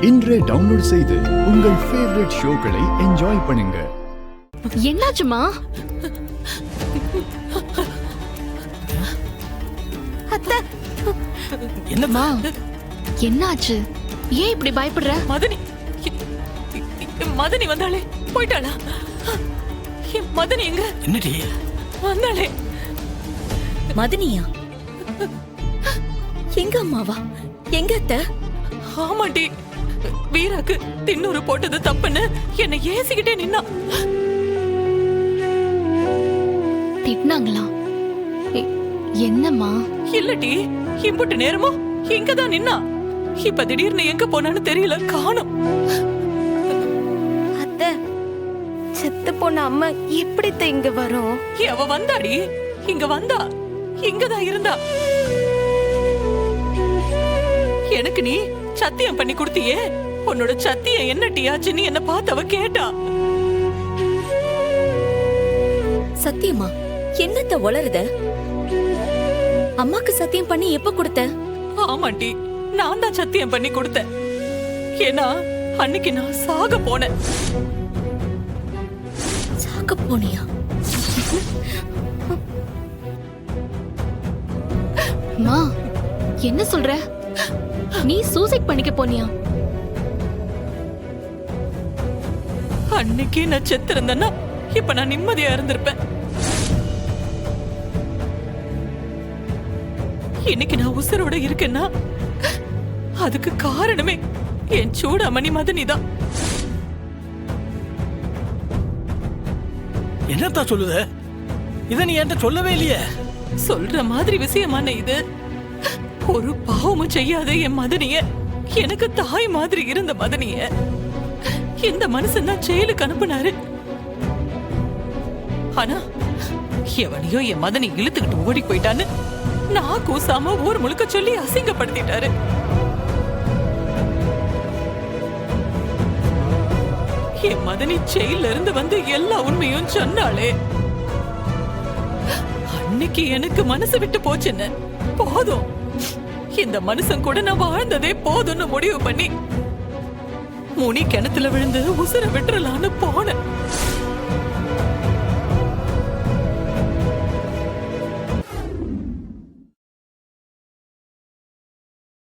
இன்றே டவுன்லோட் செய்து உங்கள் ஃபேவரட் ஷோக்களை என்ஜாய் பண்ணுங்க. என்னாச்சுமா? அத்தை, என்னம்மா என்னாச்சு? ஏன் இப்படி பயப்படுற? மதனி வந்தாளே, போயிட்டாளா? மதனி எங்க? என்னடி வந்தாளே. மதனியா? எங்க அம்மாவா? எங்க அத்தை? ஆமாண்டி, வீராக்கு தின்னூறு போட்டது தப்புன்னு என்னை ஏசிக்கிட்டே நின்னா. திட்டினாங்களா? என்னம்மா? இல்லடி, இம்புட்டு நேரமும் இங்கதான் நின்னா. இப்ப திடீர்னு எங்க போனான்னு தெரியல, காணோம். அத்தை, செத்து போன அம்மா எப்படித்த இங்க வரும்? அவ வந்தாடி, இங்க வந்தா, இங்கதான் இருந்தா. எனக்கு நீ சத்தியம் பண்ணி கொடுத்தியே, உன்னோட சத்தியம் என்னடி ஆச்சுன்னு என்ன பார்த்து அவ கேட்டா. சத்தியமா? என்னத்த வளருத? அம்மாக்கு சத்தியம் பண்ணி எப்ப கொடுத்த? ஆமாண்டி, நான் தான் சத்தியம் பண்ணி கொடுத்தேன். ஏன்னா அன்னைக்கு நான் சாக போனேன். சாக போனியா? மா, என்ன சொல்ற? நீ சூசைட் பண்ணிக்க போனியா? அன்னைக்கு நான் செத்து இருந்தேன்னா இப்ப நான் நிம்மதியா இருந்திருப்பேன். இன்னைக்கு நான் உசுரோட இருக்கேன்னா அதுக்கு காரணமே என் சூடாமணி மதனிதான். என்னத்தா சொல்லுத? இத நீ என்கிட்ட சொல்லவே இல்லையே. சொல்ற மாதிரி விஷயமான இது. ஒரு பாவமும் செய்யாத என் மதனிய, எனக்கு தாய் மாதிரி இருந்த மதனிய இந்த மனுஷன் தான் ஜெயிலுக்கு அனுப்புனாரு. ஆனா எவனையோ என் மதனி இழுத்துக்கிட்டு ஓடி போயிட்டான்னு நான் கூசாம ஊர் முழுக்க சொல்லி அசிங்கப்படுத்திட்டாரு. என் மதனி ஜெயில இருந்து வந்து எல்லா உண்மையும் சொன்னாளே. அன்னைக்கு எனக்கு மனசு விட்டு போச்சுன்னு, போதும், இந்த மனுஷன் கூட நான் வாழ்ந்ததே போதும்னு முடிவு பண்ணி முனி கிணத்துல விழுந்து உசுர விட்டுறலான்னு போனேன்.